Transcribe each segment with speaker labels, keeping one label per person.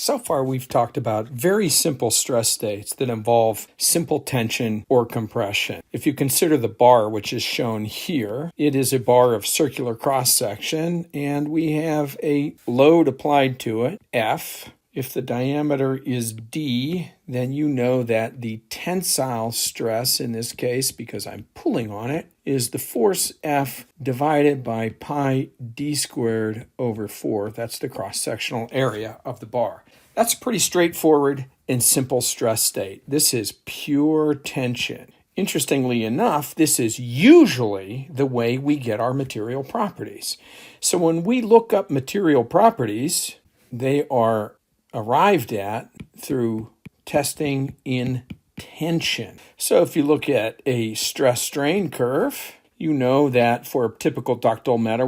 Speaker 1: So far, we've talked about very simple stress states that involve simple tension or compression. If you consider the bar, which is shown here, it is a bar of circular cross-section, and we have a load applied to it, F. If the diameter is D, then you know that the tensile stress in this case, because I'm pulling on it, is the force F divided by pi d squared over 4. That's the cross-sectional area of the bar. That's a pretty straightforward and simple stress state. This is pure tension. Interestingly enough, this is usually the way we get our material properties. So when we look up material properties, they are arrived at through testing in tension. So if you look at a stress-strain curve, you know that for a typical ductile metal,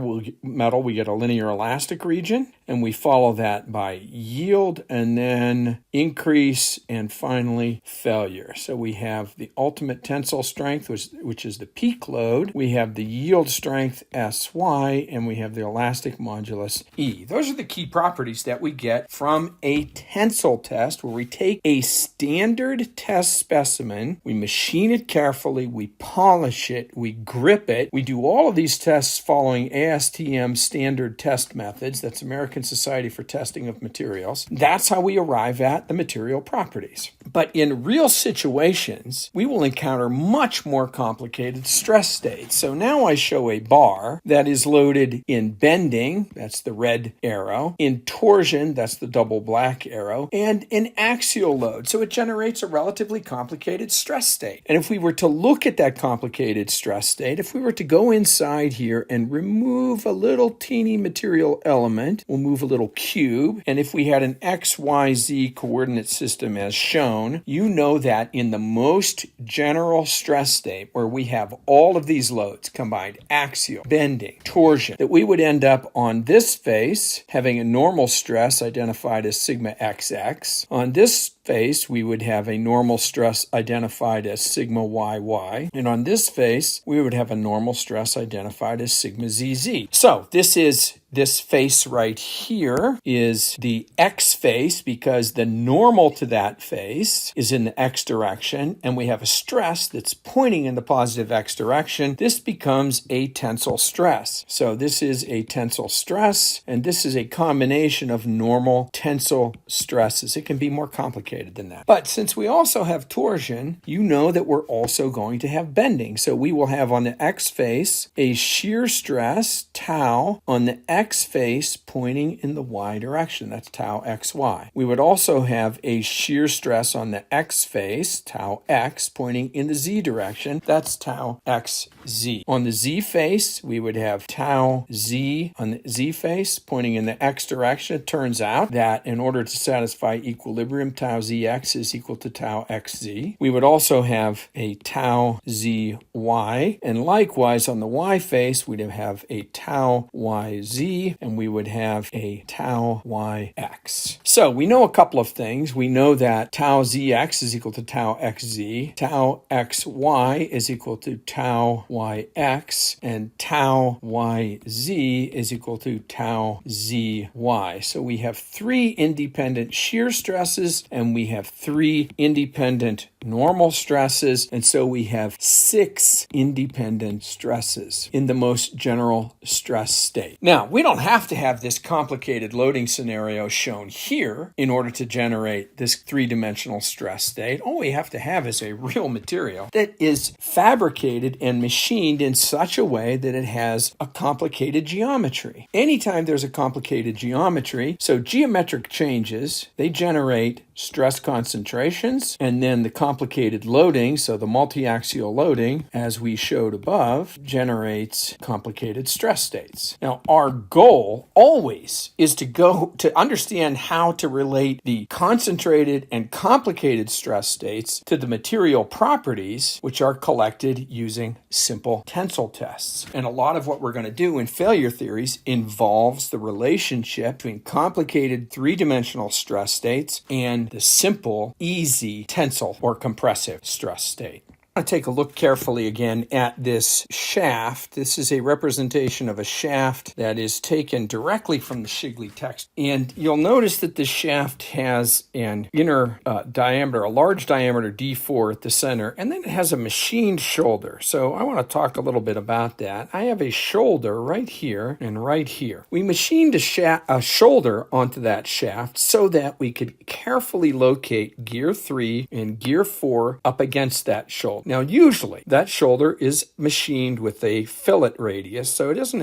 Speaker 1: we get a linear elastic region, and we follow that by yield and then increase and finally failure. So we have the ultimate tensile strength, which is the peak load. We have the yield strength, Sy, and we have the elastic modulus, E. Those are the key properties that we get from a tensile test, where we take a standard test specimen, we machine it carefully, we polish it, we grip it. We do all of these tests following ASTM standard test methods. That's American Society for Testing of Materials. That's how we arrive at the material properties. But in real situations, we will encounter much more complicated stress states. So now I show a bar that is loaded in bending, that's the red arrow, in torsion, that's the double black arrow, and in axial load. So it generates a relatively complicated stress state. And if we were to look at that complicated stress state, if we were to go inside here and remove a little teeny material element, we'll move a little cube, and if we had an X, Y, Z coordinate system as shown, you know that in the most general stress state, where we have all of these loads combined, axial, bending, torsion, that we would end up on this face having a normal stress identified as sigma XX. On this face, we would have a normal stress identified as sigma YY. And on this face, we would have a normal stress identified as sigma ZZ. So this face right here is the X face, because the normal to that face is in the X direction, and we have a stress that's pointing in the positive X direction. This becomes a tensile stress. So this is a tensile stress, and this is a combination of normal tensile stresses. It can be more complicated than that. But since we also have torsion, you know that we're also going to have bending. So we will have on the X face a shear stress, tau, on the X face pointing in the Y direction. That's tau XY. We would also have a shear stress on the X face, tau X, pointing in the Z direction. That's tau XZ. On the Z face, we would have tau Z on the Z face pointing in the X direction. It turns out that in order to satisfy equilibrium, tau ZX is equal to tau XZ. We would also have a tau ZY, and likewise on the Y face, we'd have a tau YZ, and we would have a tau YX. So we know a couple of things. We know that tau ZX is equal to tau XZ, tau XY is equal to tau YX, and tau YZ is equal to tau ZY. So we have 3 independent shear stresses, and we have 3 independent normal stresses, and so we have 6 independent stresses in the most general stress state. Now, we don't have to have this complicated loading scenario shown here in order to generate this 3-dimensional stress state. All we have to have is a real material that is fabricated and machined in such a way that it has a complicated geometry. Anytime there's a complicated geometry, so geometric changes, they generate stress concentrations, and then the complicated loading, so the multi-axial loading, as we showed above, generates complicated stress states. Now, our goal always is to understand how to relate the concentrated and complicated stress states to the material properties, which are collected using simple tensile tests. And a lot of what we're going to do in failure theories involves the relationship between complicated 3-dimensional stress states and the simple, easy tensile or compressive stress state. I want to take a look carefully again at this shaft. This is a representation of a shaft that is taken directly from the Shigley text. And you'll notice that this shaft has an inner diameter, a large diameter D4 at the center, and then it has a machined shoulder. So I want to talk a little bit about that. I have a shoulder right here and right here. We machined a shoulder onto that shaft so that we could carefully locate gear 3 and gear 4 up against that shoulder. Now, usually that shoulder is machined with a fillet radius, so it's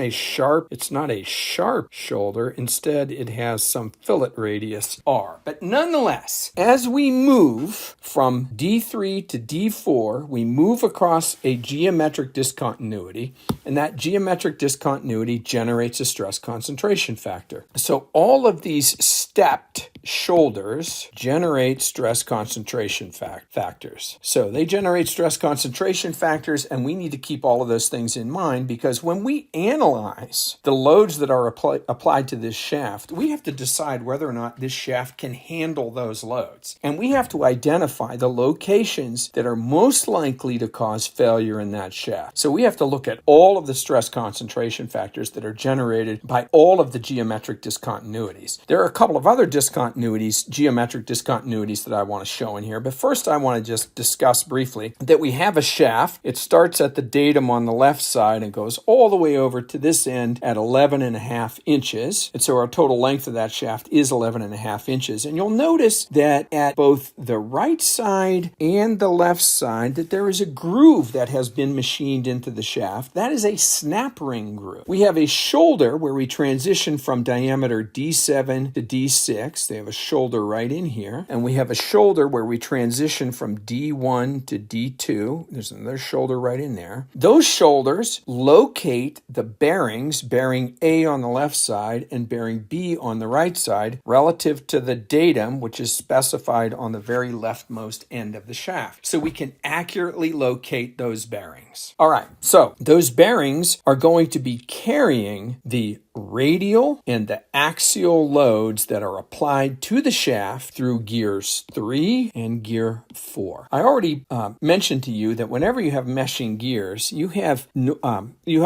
Speaker 1: not a sharp shoulder. Instead, it has some fillet radius R. But nonetheless, as we move from D3 to D4, we move across a geometric discontinuity, and that geometric discontinuity generates a stress concentration factor. So all of these stepped shoulders generate stress concentration factors. So they generate stress concentration factors, and we need to keep all of those things in mind, because when we analyze the loads that are applied to this shaft, we have to decide whether or not this shaft can handle those loads. And we have to identify the locations that are most likely to cause failure in that shaft. So we have to look at all of the stress concentration factors that are generated by all of the geometric discontinuities. There are a couple of other geometric discontinuities that I want to show in here, but first I want to just discuss briefly that we have a shaft. It starts at the datum on the left side and goes all the way over to this end at 11.5 inches. And so our total length of that shaft is 11.5 inches. And you'll notice that at both the right side and the left side that there is a groove that has been machined into the shaft. That is a snap ring groove. We have a shoulder where we transition from diameter D7 to D6. They have a shoulder right in here. And we have a shoulder where we transition from D1 to D2. There's another shoulder right in there. Those shoulders locate the bearings, bearing A on the left side and bearing B on the right side, relative to the datum, which is specified on the very leftmost end of the shaft. So we can accurately locate those bearings. All right, so those bearings are going to be carrying the radial and the axial loads that are applied to the shaft through gears 3 and gear 4. I already mentioned to you that whenever you have meshing gears, you have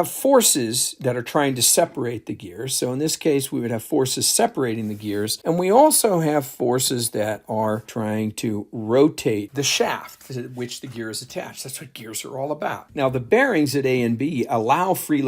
Speaker 1: forces that are trying to separate the gears. So in this case, we would have forces separating the gears, and we also have forces that are trying to rotate the shaft to which the gear is attached. That's what gears are all about. Now, the bearings at A and B allow free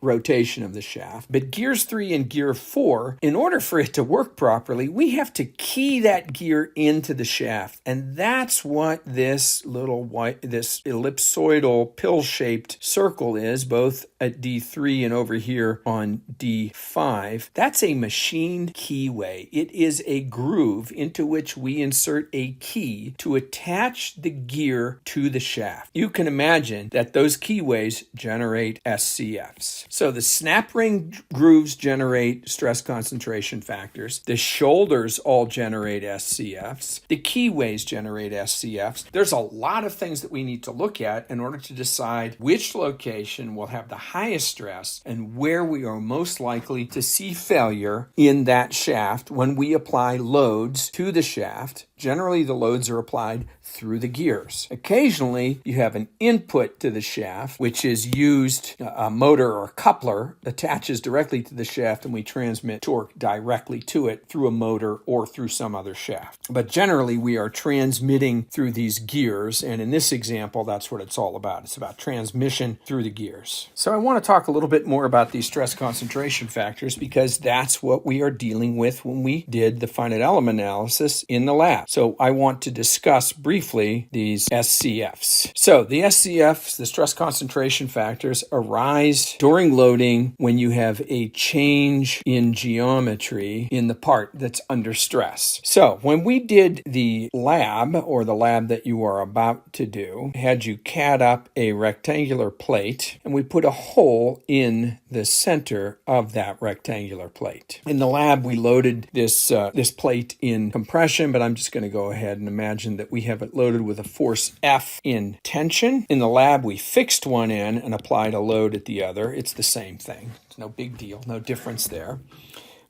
Speaker 1: rotation of the shaft, but gears 3 and gear 4, in order for it to work properly, we have to key that gear into the shaft. And that's what this ellipsoidal pill-shaped circle is, both at D3 and over here on D5. That's a machined keyway. It is a groove into which we insert a key to attach the gear to the shaft. You can imagine that those keyways generate SCFs. So the snap ring grooves generate stress concentration factors. The shoulders all generate SCFs. The keyways generate SCFs. There's a lot of things that we need to look at in order to decide which location will have the highest stress and where we are most likely to see failure in that shaft when we apply loads to the shaft. Generally, the loads are applied through the gears. Occasionally, you have an input to the shaft, which is used, a motor or a coupler attaches directly to the shaft, and we transmit torque directly to it through a motor or through some other shaft. But generally, we are transmitting through these gears, and in this example, that's what it's all about. It's about transmission through the gears. So I want to talk a little bit more about these stress concentration factors, because that's what we are dealing with when we did the finite element analysis in the lab. So I want to discuss briefly these SCFs. So the SCFs, the stress concentration factors, arise during loading when you have a change in geometry in the part that's under stress. So when we did the lab, or the lab that you are about to do, had you CAD up a rectangular plate, and we put a hole in the center of that rectangular plate. In the lab, we loaded this plate in compression, but I'm just going to go ahead and imagine that we have it loaded with a force F in tension. In the lab, we fixed one end and applied a load at the other. It's the same thing. It's no big deal, no difference there.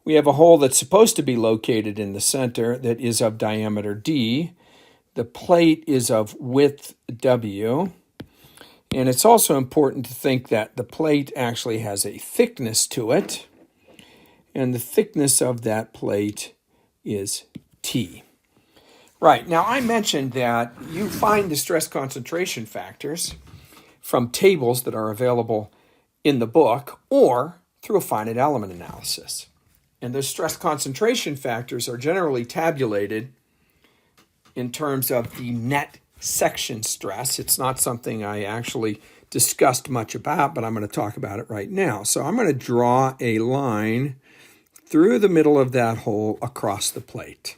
Speaker 1: We have a hole that's supposed to be located in the center that is of diameter D. The plate is of width W. And it's also important to think that the plate actually has a thickness to it, and the thickness of that plate is T. Right, now I mentioned that you find the stress concentration factors from tables that are available in the book or through a finite element analysis. And those stress concentration factors are generally tabulated in terms of the net section stress. It's not something I actually discussed much about, but I'm going to talk about it right now. So I'm going to draw a line through the middle of that hole across the plate.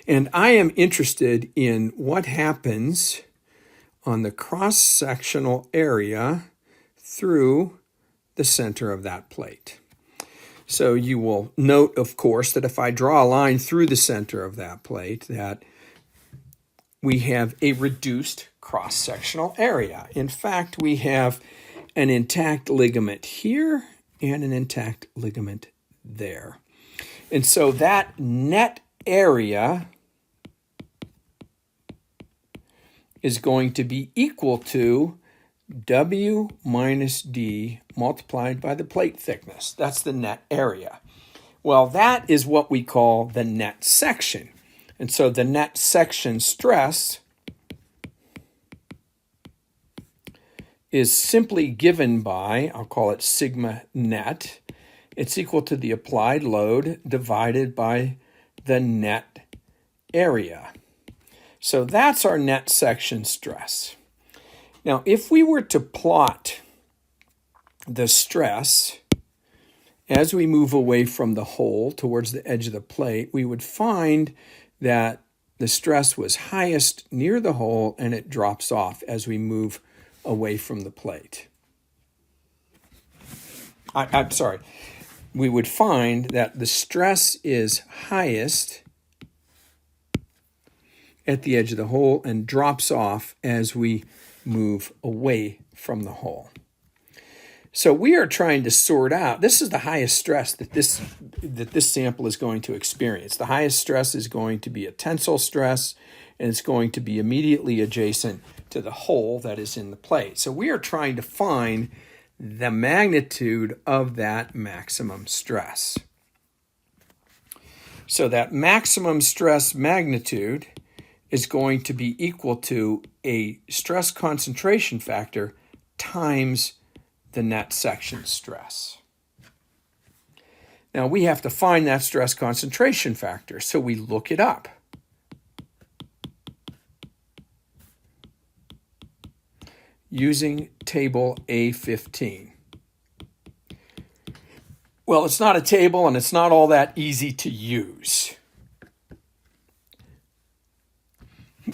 Speaker 1: And I am interested in what happens on the cross-sectional area through the center of that plate. So you will note, of course, that if I draw a line through the center of that plate, that we have a reduced cross-sectional area. In fact, we have an intact ligament here and an intact ligament there. And so that net area is going to be equal to W minus D multiplied by the plate thickness. That's the net area. Well, that is what we call the net section. And so the net section stress is simply given by, I'll call it sigma net. It's equal to the applied load divided by the net area. So that's our net section stress. Now, if we were to plot the stress as we move away from the hole towards the edge of the plate, we would find that the stress was highest near the hole and it drops off as we move away from the plate. I'm sorry. We would find that the stress is highest at the edge of the hole and drops off as we move away from the hole. So we are trying to sort out, this is the highest stress that this sample is going to experience. The highest stress is going to be a tensile stress, and it's going to be immediately adjacent to the hole that is in the plate. So we are trying to find the magnitude of that maximum stress. So that maximum stress magnitude is going to be equal to a stress concentration factor times the net section stress. Now we have to find that stress concentration factor, so we look it up. Using table A15. Well, it's not a table and it's not all that easy to use.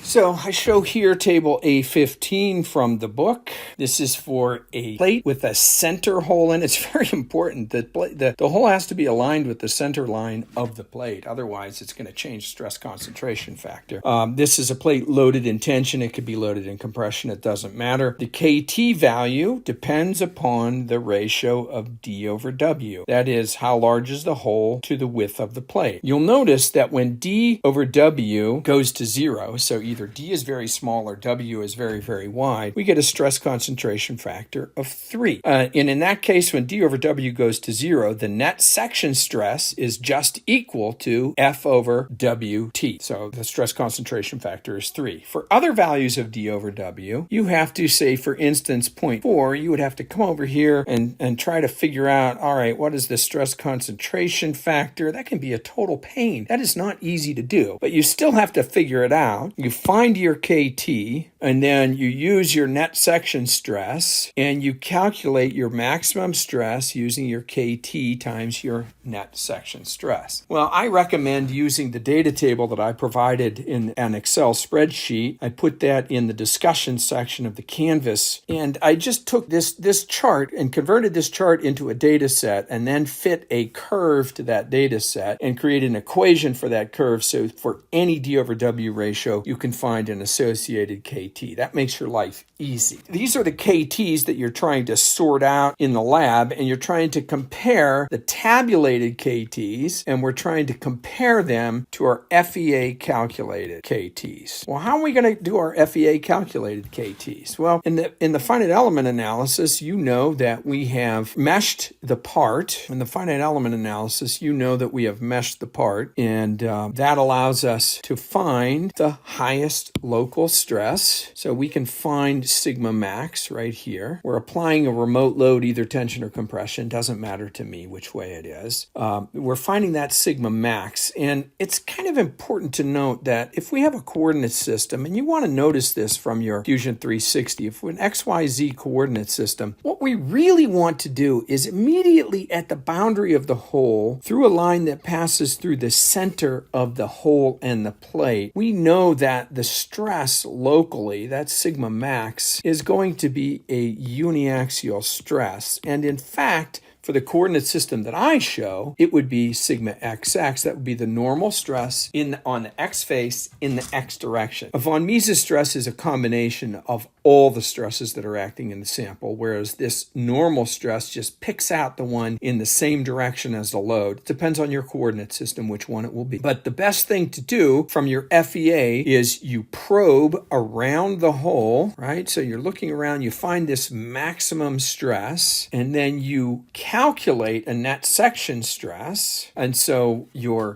Speaker 1: So I show here table A15 from the book. This is for a plate with a center hole in it. It's very important that the hole has to be aligned with the center line of the plate. Otherwise, it's going to change stress concentration factor. This is a plate loaded in tension. It could be loaded in compression. It doesn't matter. The KT value depends upon the ratio of D over W. That is, how large is the hole to the width of the plate. You'll notice that when D over W goes to 0, so either D is very small or W is very, very wide, we get a stress concentration factor of 3. And in that case, when D over W goes to 0, the net section stress is just equal to F over WT. So the stress concentration factor is 3. For other values of D over W, you have to say, for instance, 0.4, you would have to come over here and try to figure out, all right, what is the stress concentration factor? That can be a total pain. That is not easy to do, but you still have to figure it out. You find your KT, and then you use your net section stress, and you calculate your maximum stress using your KT times your net section stress. Well, I recommend using the data table that I provided in an Excel spreadsheet. I put that in the discussion section of the Canvas, and I just took this chart and converted this chart into a data set, and then fit a curve to that data set and create an equation for that curve. So for any D over W ratio, you can can find an associated KT. That makes your life easy. These are the KTs that you're trying to sort out in the lab, and you're trying to compare the tabulated KTs, and we're trying to compare them to our FEA calculated KTs. Well, how are we going to do our FEA calculated KTs? Well, in the finite element analysis, you know that we have meshed the part. In the finite element analysis, you know that we have meshed the part, and that allows us to find the highest local stress. So we can find sigma max right here. We're applying a remote load, either tension or compression. Doesn't matter to me which way it is. We're finding that sigma max, and it's kind of important to note that if we have a coordinate system, and you want to notice this from your Fusion 360, if we're an XYZ coordinate system, what we really want to do is immediately at the boundary of the hole, through a line that passes through the center of the hole and the plate, we know that the stress locally, that sigma max, is going to be a uniaxial stress. And in fact, for the coordinate system that I show, it would be sigma xx. That would be the normal stress on the x face in the x direction. A von Mises stress is a combination of all the stresses that are acting in the sample, whereas this normal stress just picks out the one in the same direction as the load. It depends on your coordinate system which one it will be. But the best thing to do from your FEA is you probe around the hole, right? So you're looking around, you find this maximum stress, and then you calculate a net section stress. And so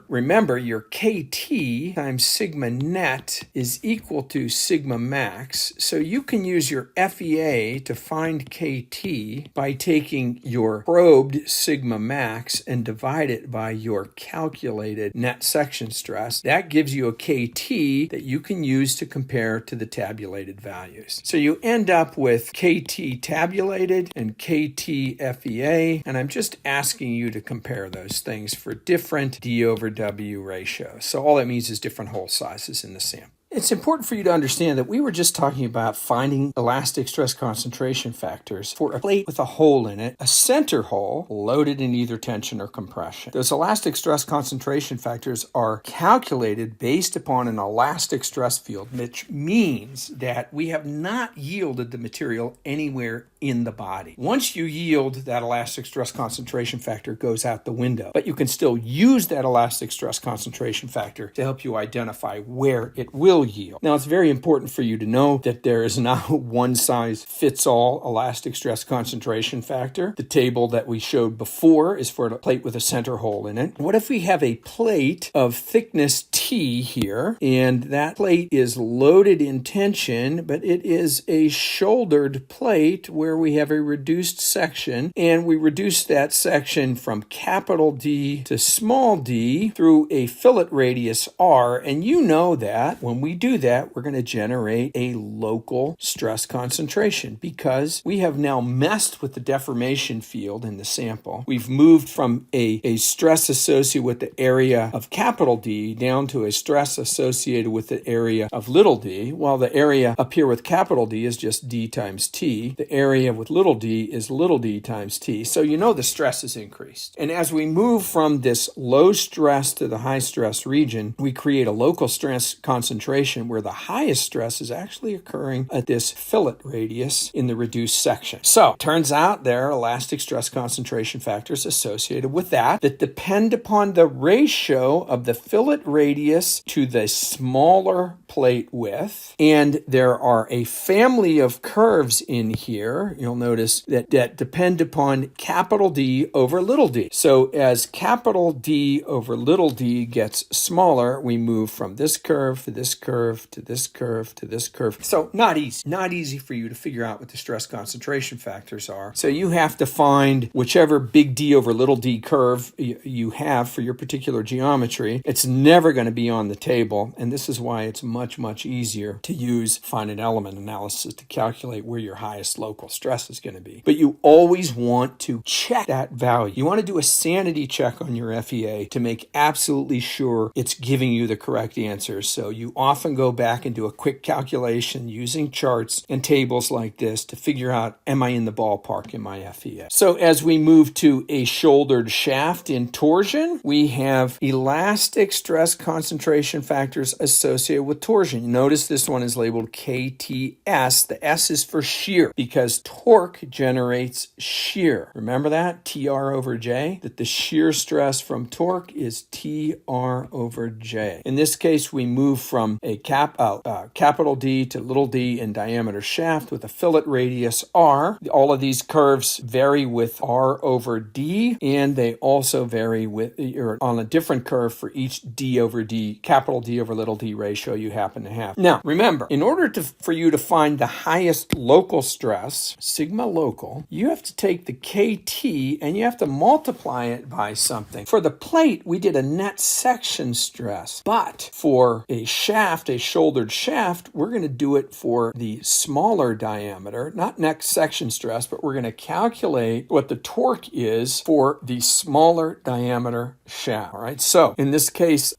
Speaker 1: remember your KT times sigma net is equal to sigma max. So you can use your FEA to find KT by taking your probed sigma max and divide it by your calculated net section stress. That gives you a KT that you can use to compare to the tabulated values. So you end up with KT tabulated and KT FEA, and I'm just asking you to compare those things for different D over W ratios. So all that means is different hole sizes in the sample. It's important for you to understand that we were just talking about finding elastic stress concentration factors for a plate with a hole in it, a center hole loaded in either tension or compression. Those elastic stress concentration factors are calculated based upon an elastic stress field, which means that we have not yielded the material anywhere in the body. Once you yield, that elastic stress concentration factor goes out the window, but you can still use that elastic stress concentration factor to help you identify where it will yield. Now, it's very important for you to know that there is not one size fits all elastic stress concentration factor. The table that we showed before is for a plate with a center hole in it. What if we have a plate of thickness T here, and that plate is loaded in tension, but it is a shouldered plate where we have a reduced section, and we reduce that section from capital D to small d through a fillet radius R, and you know that when we do that, we're going to generate a local stress concentration because we have now messed with the deformation field in the sample. We've moved from a stress associated with the area of capital D down to a stress associated with the area of little d, while the area up here with capital D is just D times T. The area with little d is little d times T. So you know the stress is increased. And as we move from this low stress to the high stress region, we create a local stress concentration where the highest stress is actually occurring at this fillet radius in the reduced section. So turns out there are elastic stress concentration factors associated with that depend upon the ratio of the fillet radius to the smaller plate width. And there are a family of curves in here. You'll notice that depend upon capital D over little d. So as capital D over little d gets smaller, we move from this curve to this curve to this curve to this curve. So not easy for you to figure out what the stress concentration factors are. So you have to find whichever big D over little d curve you have for your particular geometry. It's never going to be on the table, and this is why it's much easier to use finite element analysis to calculate where your highest local stress is going to be. But you always want to check that value. You want to do a sanity check on your FEA to make absolutely sure it's giving you the correct answers. So you often go back and do a quick calculation using charts and tables like this to figure out, am I in the ballpark in my FEA? So as we move to a shouldered shaft in torsion, we have elastic stress concentration concentration factors associated with torsion. Notice this one is labeled KTS. The S is for shear because torque generates shear. Remember that? TR over J? That the shear stress from torque is TR over J. In this case, we move from a capital D to little d in diameter shaft with a fillet radius R. All of these curves vary with R over D, and they also vary with on a different curve for each D over D, capital D over little d ratio you happen to have. Now, remember, in order for you to find the highest local stress, sigma local, you have to take the KT and you have to multiply it by something. For the plate, we did a net section stress, but for a shaft, a shouldered shaft, we're going to do it for the smaller diameter, not net section stress, but we're going to calculate what the torque is for the smaller diameter shaft. All right. So in this case,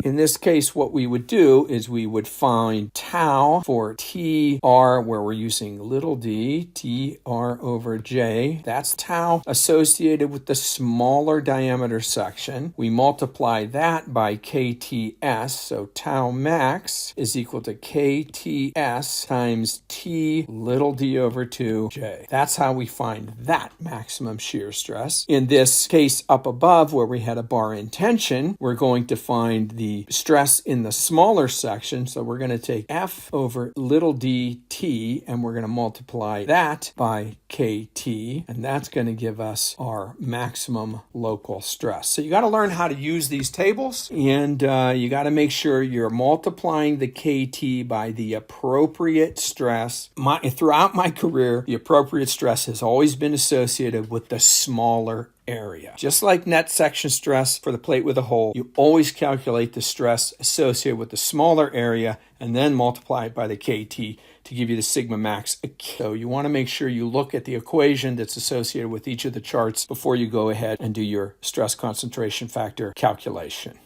Speaker 1: what we would do is we would find tau for TR, where we're using little d, TR over J. That's tau associated with the smaller diameter section. We multiply that by KTS, so tau max is equal to KTS times T little d over 2J. That's how we find that maximum shear stress. In this case up above where we had a bar in tension, we're going to find the stress in the smaller section. So we're going to take F over little dt and we're going to multiply that by KT, and that's going to give us our maximum local stress. So you got to learn how to use these tables, and you got to make sure you're multiplying the KT by the appropriate stress. Throughout my career, the appropriate stress has always been associated with the smaller area. Just like net section stress for the plate with a hole, you always calculate the stress associated with the smaller area and then multiply it by the KT to give you the sigma max. So you want to make sure you look at the equation that's associated with each of the charts before you go ahead and do your stress concentration factor calculation.